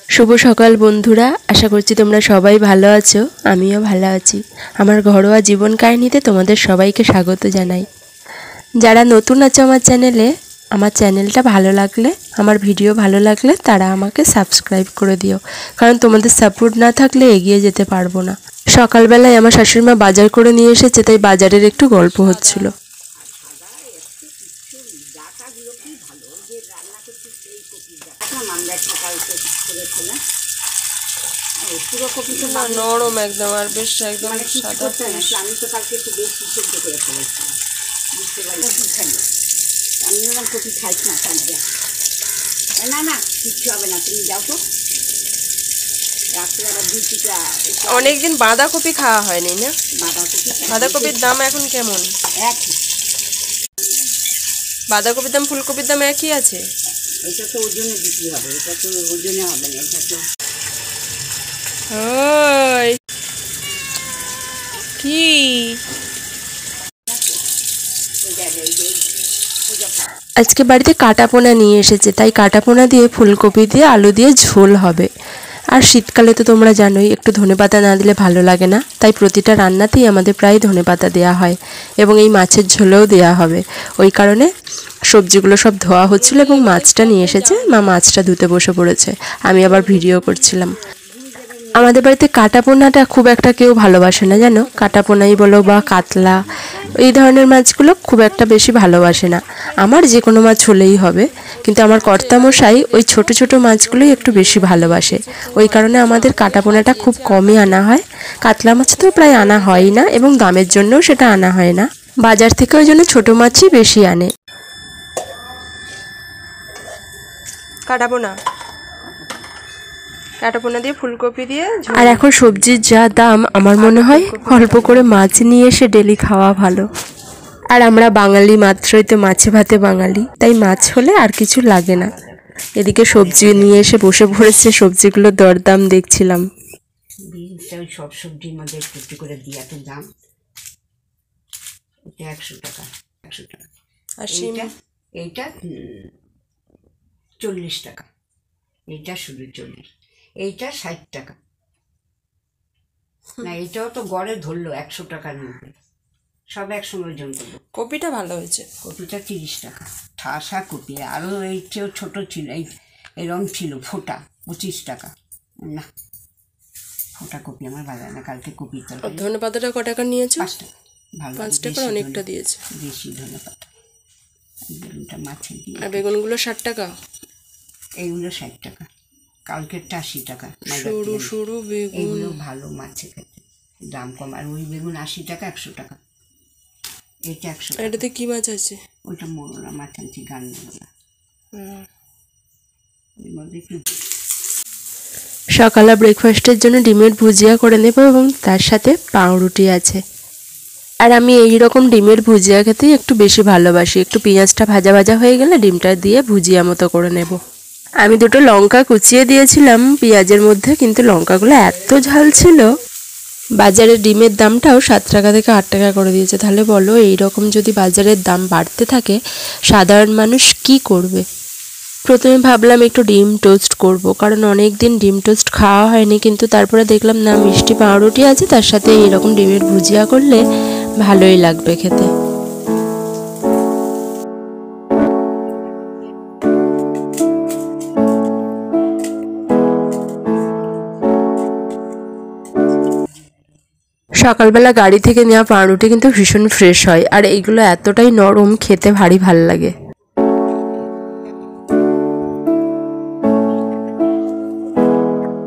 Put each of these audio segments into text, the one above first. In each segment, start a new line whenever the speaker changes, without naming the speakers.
শুভ সকাল বন্ধুরা, আশা করছি তোমরা সবাই ভালো আছো। আমিও ভালো আছি। আমার ঘরোয়া জীবন কাহিনীতে তোমাদের সবাইকে স্বাগত জানাই। যারা নতুন আছো আমার চ্যানেলটা ভালো লাগলে, আমার ভিডিও ভালো লাগলে তারা আমাকে সাবস্ক্রাইব করে দিও, কারণ তোমাদের সাপোর্ট না থাকলে এগিয়ে যেতে পারবো না। সকালবেলায় আমার শাশুড়িমা বাজার করে নিয়ে এসেছে, তাই বাজারের একটু গল্প হচ্ছিল। নরম একদম, আর বেশ একদম সাদা।
আমি তো কালকে একটু বেশি সেদ্ধ করে ফেলেছি, বুঝতে পারছি। আমি যখন কপি খাইছি না কালকে, না না কিচ্ছু হবে না, তুমি যাও তো। রাত্রে আবার ডিউটিটা
অনেকদিন বাঁধাকপি খাওয়া হয়নি না? বাঁধাকপির দাম এখন কেমন?
একই।
বাঁধাকপির দাম ফুলকপির দাম একই আছে?
এটা তো ওজনে বিক্রি হবে, এটা তো ওজনে হবে না, এটা তো
কি আজকে বাড়িতে কাটাপোনা নিয়ে এসেছে, তাই কাটাপোনা দিয়ে ফুলকপি দিয়ে আলু দিয়ে ঝোল হবে। আর শীতকালে তো তোমরা জানোই একটু ধনেপাতা না দিলে ভালো লাগে না, তাই প্রতিটা রান্নাতেই আমাদের প্রায় ধনেপাতা দেওয়া হয়, এবং এই মাছের ঝোলেও দেওয়া হবে। ওই কারণে সবজিগুলো সব ধোয়া হচ্ছিল এবং মাছটা নিয়ে এসেছে, মা মাছটা ধুতে বসে পড়েছে, আমি আবার ভিডিও করছিলাম। আমাদের বাড়িতে কাটাপোনাটা খুব একটা কেউ ভালোবাসে না, জানো। কাটাপোনাই বলো বা কাতলা, এই ধরনের মাছগুলো খুব একটা বেশি ভালোবাসে না। আমার যে কোনো মাছ হলেই হবে, কিন্তু আমার কর্তামশাই ওই ছোট ছোট মাছগুলোই একটু বেশি ভালোবাসে। ওই কারণে আমাদের কাটাপোনাটা খুব কমই আনা হয়। কাতলা মাছ তো প্রায় আনা হয় না, এবং দামের জন্যও সেটা আনা হয় না। বাজার থেকে ওই জন্য ছোটো মাছই বেশি আনে। কাটাপোনা দিয়ে ফুলকপি দিয়ে। আর এখন সবজির যা দাম, আমার মনে হয় অল্প করে মাছ নিয়ে এসে ডেলি খাওয়া ভালো। আর আমরা বাঙালি মাত্রই তো মাছে ভাতে বাঙালি, তাই মাছ হলে আর কিছু লাগে না। এদিকে সবজি নিয়ে এসে বসে পড়েছে, সবজিগুলোর দরদাম দেখছিলাম।
সব সবজির মধ্যে একটু করে দিয়ে এত দাম। এটা 100 টাকা, 100 টাকা। আর এইটা 40 টাকা, এইটা শুধু 40, এইটা 60 টাকা। না এটাও তো গড়ে ধরলো 100 টাকার মধ্যে, সব একসঙ্গে ওজন করলো।
কপিটা ভালো হয়েছে,
কপিটা 30 টাকা, ঠাসা কপি। আরও এই চেয়েও ছোটো ছিল, এই রং ছিল ফোটা, 25 টাকা। না ফোটা কপি আমার ভালো না। কালকে কপির তরকারি।
ধনেপাতাটা ক টাকা নিয়েছে?
5 টাকা। ভালো,
5 টাকা অনেকটা দিয়েছে,
বেশি ধনেপাতা। বেগুনটা মাছের দিয়ে।
আর বেগুনগুলো 60 টাকা,
এইগুলো 60 টাকা, কালকেরটা 80 টাকা।
সরু সরু বেগুন,
এইগুলো ভালো মাছের খেতে, দাম কম। আর ওই বেগুন 80 টাকা, 100 টাকা। এইটা 100 টাকা।
এটাতে কি মাছ আছে?
ওইটা মোরলা মাছ আনছি, গান মোরলা। এর মধ্যে একটু
সকালে ব্রেকফাস্টের জন্য ডিমের ভুজিয়া করে নেব, এবং তার সাথে পাউরুটি আছে। আর আমি এই রকম ডিমের ভুজিয়া খেতেই একটু বেশি ভালোবাসি। একটু পেঁয়াজটা ভাজা ভাজা হয়ে গেলে ডিমটা দিয়ে ভুজিয়া মতো করে নেব। আমি 2টো লঙ্কা কুচিয়ে দিয়েছিলাম পেঁয়াজের মধ্যে, কিন্তু লঙ্কাগুলো এত ঝাল ছিল। বাজারের ডিমের দামটাও 7 টাকা থেকে 8 টাকা করে দিয়েছে। তাহলে বলো, এই রকম যদি বাজারের দাম বাড়তে থাকে, সাধারণ মানুষ কি করবে? প্রথমে ভাবলাম একটু ডিম টোস্ট করব, কারণ অনেক দিন ডিম টোস্ট খাওয়া হয়নি। কিন্তু তারপরে দেখলাম না, মিষ্টি পাউরুটি আছে, তার সাথে এইরকম ডিমের ভুজিয়া করলে ভালোই লাগবে খেতে। সকালবেলা গাড়ি থেকে নেওয়া পাউরুটি কিন্তু ভীষণ ফ্রেশ হয়, আর এইগুলো এতটাই নরম, খেতে ভারী ভাল লাগে।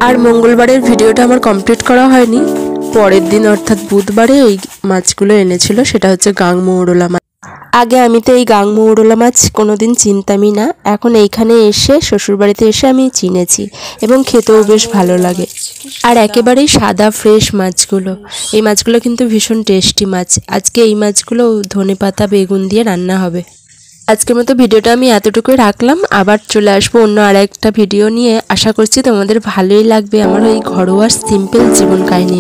আর মঙ্গলবারের ভিডিওটা আমার কমপ্লিট করা হয়নি। পরের দিন অর্থাৎ বুধবারে এই মাছগুলো এনেছিল, সেটা হচ্ছে গাংমৌরলা মাছ। আগে আমি তো এই গাংমৌরলা মাছ কোনোদিন চিনতামই না, এখন এইখানে এসে, শ্বশুরবাড়িতে এসে আমি চিনেছি, এবং খেতেও বেশ ভালো লাগে। আর একেবারেই সাদা ফ্রেশ মাছগুলো। এই মাছগুলো কিন্তু ভীষণ টেস্টি মাছ। আজকে এই মাছগুলো ধনেপাতা বেগুন দিয়ে রান্না হবে। আজকের মতো ভিডিওটা আমি এতটুকুই রাখলাম। আবার চলে আসবো অন্য আরেকটা ভিডিও নিয়ে। আশা করছি তোমাদের ভালোই লাগবে আমার এই ঘরোয়া সিম্পল জীবন কাহিনী।